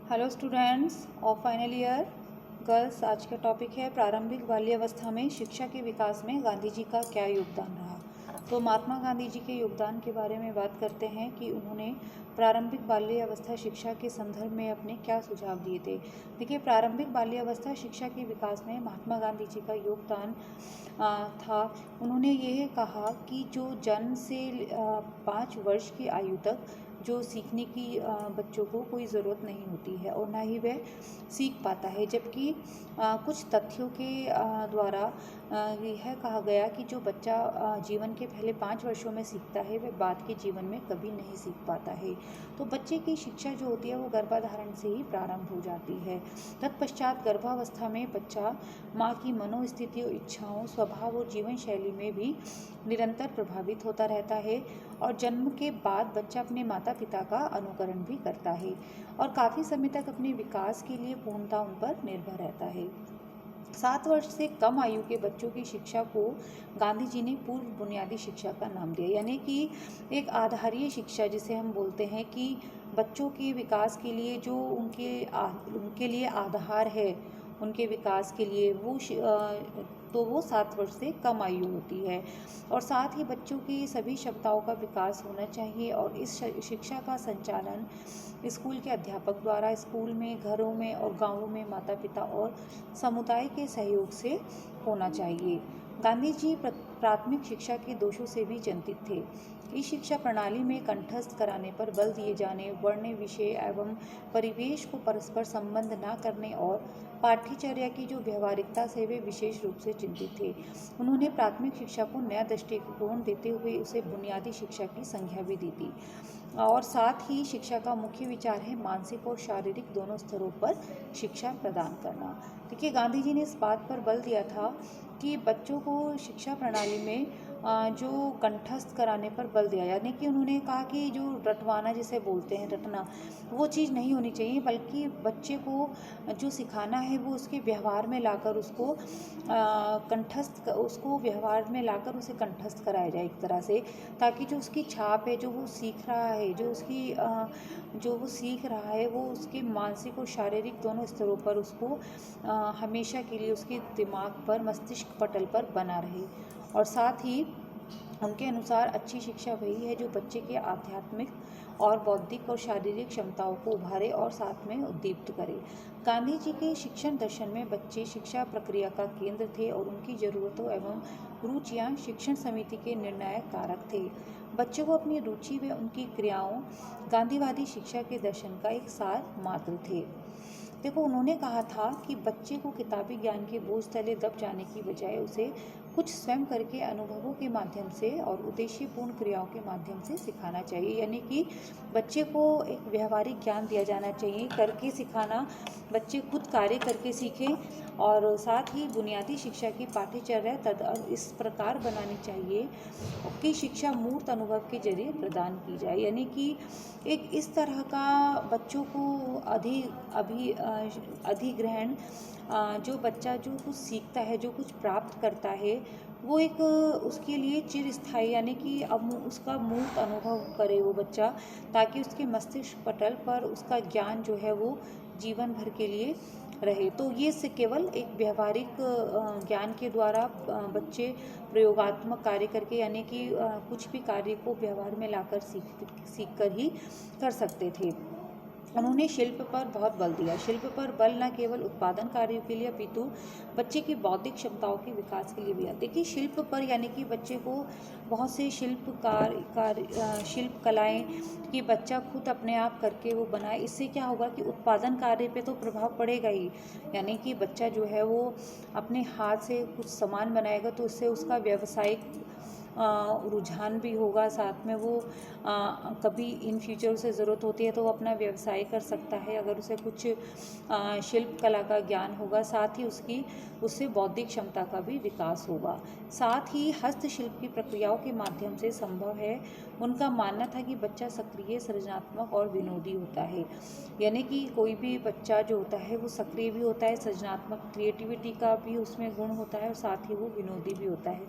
Hello students of final year girls. आज का topic है प्रारंभिक बाल्यावस्था में शिक्षा के विकास में गांधी जी का क्या योगदान रहा। तो महात्मा गांधी जी के योगदान के बारे में बात करते हैं कि उन्होंने प्रारंभिक बाल्यावस्था शिक्षा के संदर्भ में अपने क्या सुझाव दिए थे। देखिए, प्रारंभिक बाल्यावस्था शिक्षा के विकास में महात्मा गांधी जी का योगदान था। उन्होंने यह कहा कि जो जन्म से 5 वर्ष की आयु तक जो सीखने की बच्चों को कोई ज़रूरत नहीं होती है और ना ही वह सीख पाता है, जबकि कुछ तथ्यों के द्वारा यह कहा गया कि जो बच्चा जीवन के पहले 5 वर्षों में सीखता है वह बाद के जीवन में कभी नहीं सीख पाता है। तो बच्चे की शिक्षा जो होती है वो गर्भाधारण से ही प्रारंभ हो जाती है। तत्पश्चात गर्भावस्था में बच्चा माँ की मनोस्थितियों, इच्छाओं, स्वभाव और जीवन शैली में भी निरंतर प्रभावित होता रहता है और जन्म के बाद बच्चा अपने माता पिता का अनुकरण भी करता है और काफ़ी समय तक अपने विकास के लिए पूर्णतः उन पर निर्भर रहता है। 7 वर्ष से कम आयु के बच्चों की शिक्षा को गांधी जी ने पूर्व बुनियादी शिक्षा का नाम दिया, यानी कि एक आधारीय शिक्षा जिसे हम बोलते हैं कि बच्चों के विकास के लिए जो उनके लिए आधार है उनके विकास के लिए तो वो 7 वर्ष से कम आयु होती है। और साथ ही बच्चों की सभी क्षमताओं का विकास होना चाहिए और इस शिक्षा का संचालन स्कूल के अध्यापक द्वारा स्कूल में, घरों में और गांवों में माता पिता और समुदाय के सहयोग से होना चाहिए। गांधी जी प्राथमिक शिक्षा के दोषों से भी चिंतित थे। इस शिक्षा प्रणाली में कंठस्थ कराने पर बल दिए जाने, वर्ण, विषय एवं परिवेश को परस्पर संबंध न करने और पाठ्यचर्या की जो व्यवहारिकता से वे विशेष रूप से चिंतित थे। उन्होंने प्राथमिक शिक्षा को नया दृष्टिकोण देते हुए उसे बुनियादी शिक्षा की संज्ञा भी दी थी। और साथ ही शिक्षा का मुख्य विचार है मानसिक और शारीरिक दोनों स्तरों पर शिक्षा प्रदान करना। देखिए, गांधी जी ने इस बात पर बल दिया था कि बच्चों को शिक्षा प्रणाली में जो कंठस्थ कराने पर बल दिया, यानी कि उन्होंने कहा कि जो रटवाना जिसे बोलते हैं, रटना, वो चीज़ नहीं होनी चाहिए, बल्कि बच्चे को जो सिखाना है वो उसके व्यवहार में लाकर उसको व्यवहार में लाकर उसे कंठस्थ कराया जाए एक तरह से, ताकि जो उसकी छाप है, जो वो सीख रहा है, जो वो सीख रहा है वो उसके मानसिक और शारीरिक दोनों स्तरों पर उसको हमेशा के लिए उसके दिमाग पर, मस्तिष्क पटल पर बना रहे। और साथ ही उनके अनुसार अच्छी शिक्षा वही है जो बच्चे के आध्यात्मिक और बौद्धिक और शारीरिक क्षमताओं को उभारे और साथ में उद्दीप्त करे। गांधी जी के शिक्षण दर्शन में बच्चे शिक्षा प्रक्रिया का केंद्र थे और उनकी ज़रूरतों एवं रुचियां शिक्षण समिति के निर्णायक कारक थे। बच्चों को अपनी रुचि व उनकी क्रियाओं गांधीवादी शिक्षा के दर्शन का एक सार मात्र थे। देखो, उन्होंने कहा था कि बच्चे को किताबी ज्ञान के बोझ तले दब जाने की बजाय उसे कुछ स्वयं करके अनुभवों के माध्यम से और उद्देश्यपूर्ण क्रियाओं के माध्यम से सिखाना चाहिए, यानी कि बच्चे को एक व्यवहारिक ज्ञान दिया जाना चाहिए, करके सिखाना, बच्चे खुद कार्य करके सीखें। और साथ ही बुनियादी शिक्षा की पाठ्यचर्या इस प्रकार बनानी चाहिए कि शिक्षा मूर्त अनुभव के जरिए प्रदान की जाए, यानी कि एक इस तरह का बच्चों को अधिग्रहण, जो बच्चा जो कुछ सीखता है, जो कुछ प्राप्त करता है, वो एक उसके लिए चिरस्थायी, यानी कि अब उसका मूर्त अनुभव करे वो बच्चा, ताकि उसके मस्तिष्क पटल पर उसका ज्ञान जो है वो जीवन भर के लिए रहे। तो ये से केवल एक व्यवहारिक ज्ञान के द्वारा बच्चे प्रयोगात्मक कार्य करके, यानी कि कुछ भी कार्य को व्यवहार में लाकर सीख कर ही कर सकते थे। उन्होंने शिल्प पर बहुत बल दिया। शिल्प पर बल न केवल उत्पादन कार्यों के लिए अपितु बच्चे की बौद्धिक क्षमताओं के विकास के लिए भी है। देखिए, शिल्प पर यानी कि बच्चे को बहुत से शिल्प कलाएं कि बच्चा खुद अपने आप करके वो बनाए। इससे क्या होगा कि उत्पादन कार्य पे तो प्रभाव पड़ेगा ही, यानी कि बच्चा जो है वो अपने हाथ से कुछ सामान बनाएगा तो उससे उसका व्यावसायिक रुझान भी होगा। साथ में वो कभी इन फ्यूचर उसे ज़रूरत होती है तो वो अपना व्यवसाय कर सकता है अगर उसे कुछ शिल्प कला का ज्ञान होगा। साथ ही उससे बौद्धिक क्षमता का भी विकास होगा। साथ ही हस्तशिल्प की प्रक्रियाओं के माध्यम से संभव है। उनका मानना था कि बच्चा सक्रिय, सृजनात्मक और विनोदी होता है, यानी कि कोई भी बच्चा जो होता है वो सक्रिय भी होता है, सृजनात्मक क्रिएटिविटी का भी उसमें गुण होता है और साथ ही वो विनोदी भी होता है।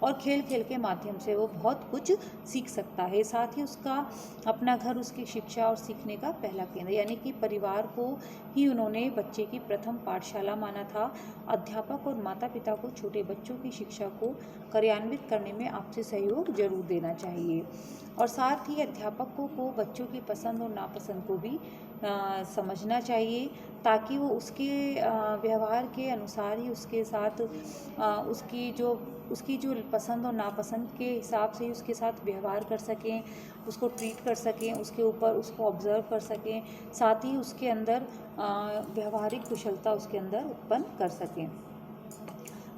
और खेल खेल के माध्यम से वो बहुत कुछ सीख सकता है। साथ ही उसका अपना घर उसकी शिक्षा और सीखने का पहला केंद्र, यानी कि परिवार को ही उन्होंने बच्चे की प्रथम पाठशाला माना था। अध्यापक और माता पिता को छोटे बच्चों की शिक्षा को कार्यान्वित करने में आपसे सहयोग जरूर देना चाहिए, और साथ ही अध्यापक को बच्चों की पसंद और नापसंद को भी समझना चाहिए, ताकि वो उसके व्यवहार के अनुसार ही उसके साथ उसकी जो पसंद और नापसंद के हिसाब से ही उसके साथ व्यवहार कर सकें, उसको ट्रीट कर सकें, उसके ऊपर उसको ऑब्ज़र्व कर सकें, साथ ही उसके अंदर व्यवहारिक कुशलता उसके अंदर उत्पन्न कर सकें।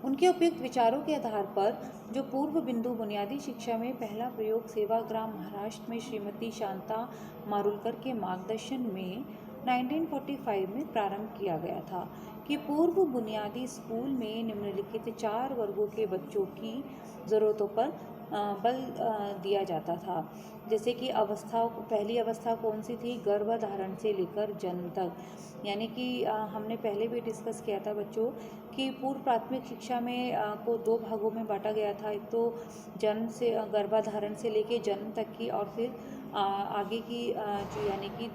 उनके उपयुक्त विचारों के आधार पर जो पूर्व बिंदु बुनियादी शिक्षा में पहला प्रयोग सेवाग्राम महाराष्ट्र में श्रीमती शांता मारुलकर के मार्गदर्शन में 1945 में प्रारंभ किया गया था कि पूर्व बुनियादी स्कूल में निम्नलिखित 4 वर्गों के बच्चों की ज़रूरतों पर बल दिया जाता था। जैसे कि पहली अवस्था कौन सी थी? गर्भधारण से लेकर जन्म तक, यानी कि हमने पहले भी डिस्कस किया था बच्चों कि पूर्व प्राथमिक शिक्षा में को 2 भागों में बांटा गया था। एक तो गर्भधारण से लेकर जन्म तक की, और फिर आगे की जो यानी कि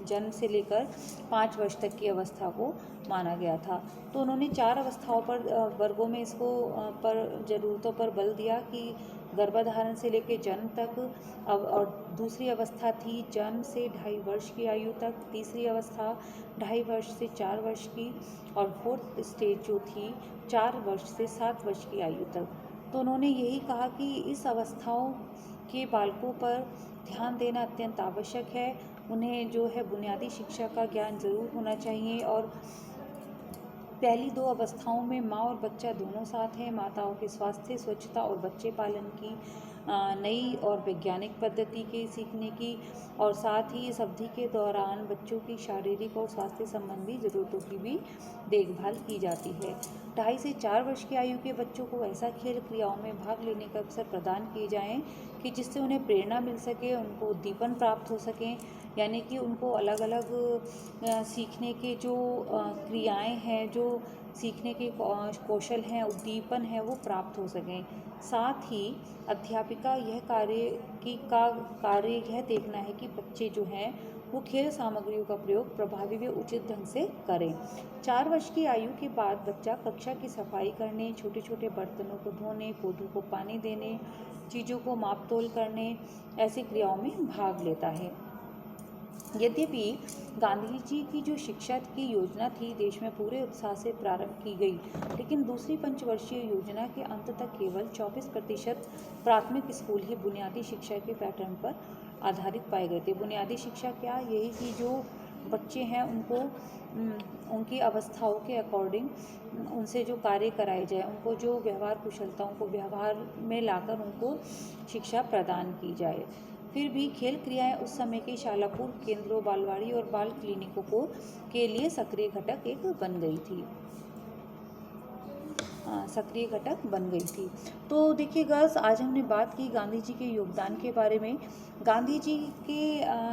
जन्म से लेकर 5 वर्ष तक की अवस्था को माना गया था। तो उन्होंने 4 अवस्थाओं पर वर्गों में इसको पर ज़रूरतों पर बल दिया कि गर्भधारण से लेकर जन्म तक, और दूसरी अवस्था थी जन्म से 2.5 वर्ष की आयु तक, तीसरी अवस्था 2.5 वर्ष से 4 वर्ष की, और फोर्थ स्टेज जो थी 4 वर्ष से 7 वर्ष की आयु तक। तो उन्होंने यही कहा कि इस अवस्थाओं के बालकों पर ध्यान देना अत्यंत आवश्यक है। उन्हें जो है बुनियादी शिक्षा का ज्ञान ज़रूर होना चाहिए, और पहली 2 अवस्थाओं में माँ और बच्चा दोनों साथ हैं। माताओं के स्वास्थ्य, स्वच्छता और बच्चे पालन की नई और वैज्ञानिक पद्धति के सीखने की, और साथ ही इस अवधि के दौरान बच्चों की शारीरिक और स्वास्थ्य संबंधी ज़रूरतों की भी देखभाल की जाती है। 2.5 से 4 वर्ष की आयु के बच्चों को ऐसा खेल क्रियाओं में भाग लेने का अवसर प्रदान किए जाएं कि जिससे उन्हें प्रेरणा मिल सके, उनको उद्दीपन प्राप्त हो सकें, यानी कि उनको अलग अलग सीखने के जो क्रियाएं हैं, जो सीखने के कौशल हैं, उद्दीपन है, वो प्राप्त हो सकें। साथ ही अध्यापिका कार्य यह देखना है कि बच्चे जो हैं वो खेल सामग्रियों का प्रयोग प्रभावी व उचित ढंग से करें। 4 वर्ष की आयु के बाद बच्चा कक्षा की सफाई करने, छोटे छोटे बर्तनों को धोने, पौधों को पानी देने, चीज़ों को माप तोल करने, ऐसी क्रियाओं में भाग लेता है। यद्यपि गांधी जी की जो शिक्षा की योजना थी देश में पूरे उत्साह से प्रारंभ की गई, लेकिन दूसरी पंचवर्षीय योजना के अंत तक केवल 24% प्राथमिक स्कूल ही बुनियादी शिक्षा के पैटर्न पर आधारित पाए गए थे। बुनियादी शिक्षा क्या? यही कि जो बच्चे हैं उनको उनकी अवस्थाओं के अकॉर्डिंग उनसे जो कार्य कराए जाए, उनको जो व्यवहार कुशलताओं को व्यवहार में लाकर उनको शिक्षा प्रदान की जाए। फिर भी खेल क्रियाएं उस समय के शाला पूर्व केंद्रों, बालवाड़ी और बाल क्लिनिकों के लिए सक्रिय घटक बन गई थी। तो देखिए गर्ल्स, आज हमने बात की गांधी जी के योगदान के बारे में। गांधी जी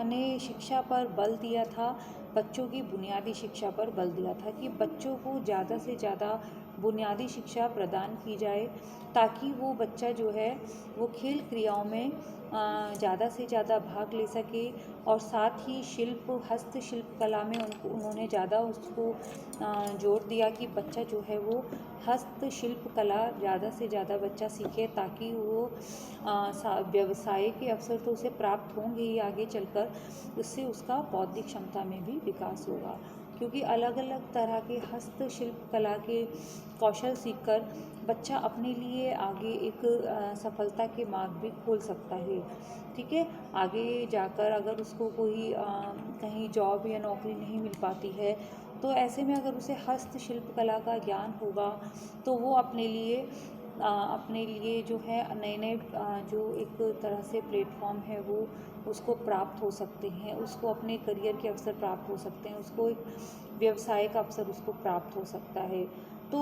ने शिक्षा पर बल दिया था, बच्चों की बुनियादी शिक्षा पर बल दिया था कि बच्चों को ज़्यादा से ज़्यादा बुनियादी शिक्षा प्रदान की जाए, ताकि वो बच्चा जो है वो खेल क्रियाओं में ज़्यादा से ज़्यादा भाग ले सके, और साथ ही हस्तशिल्प कला में उन्होंने ज़्यादा उसको जोर दिया कि बच्चा जो है वो हस्तशिल्प कला ज़्यादा से ज़्यादा बच्चा सीखे, ताकि वो व्यवसाय के अवसर तो उसे प्राप्त होंगे ही आगे चलकर, उससे उसका बौद्धिक क्षमता में भी विकास होगा। क्योंकि अलग अलग तरह के हस्तशिल्प कला के कौशल सीखकर बच्चा अपने लिए आगे एक सफलता के मार्ग भी खोल सकता है। ठीक है, आगे जाकर अगर उसको कोई कहीं जॉब या नौकरी नहीं मिल पाती है, तो ऐसे में अगर उसे हस्तशिल्प कला का ज्ञान होगा तो वो अपने लिए जो है नए नए जो एक तरह से प्लेटफॉर्म है वो उसको प्राप्त हो सकते हैं, उसको अपने करियर के अवसर प्राप्त हो सकते हैं, उसको एक व्यवसाय का अवसर उसको प्राप्त हो सकता है। तो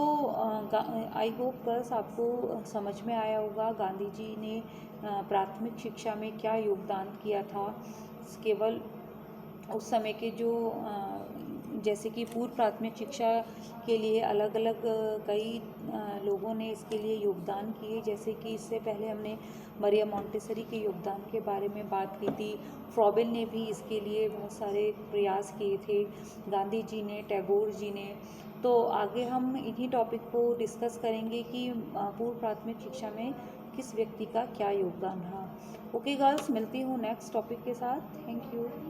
आई होप गर्ल्स आपको समझ में आया होगा गांधी जी ने प्राथमिक शिक्षा में क्या योगदान किया था। केवल उस समय के जो जैसे कि पूर्व प्राथमिक शिक्षा के लिए अलग अलग कई लोगों ने इसके लिए योगदान किए, जैसे कि इससे पहले हमने मरियम मॉन्टेसरी के योगदान के बारे में बात की थी। फ्रॉबेल ने भी इसके लिए बहुत सारे प्रयास किए थे, गांधी जी ने, टैगोर जी ने। तो आगे हम इन्हीं टॉपिक को डिस्कस करेंगे कि पूर्व प्राथमिक शिक्षा में किस व्यक्ति का क्या योगदान रहा। ओके गर्ल्स, मिलती हूँ नेक्स्ट टॉपिक के साथ। Thank you.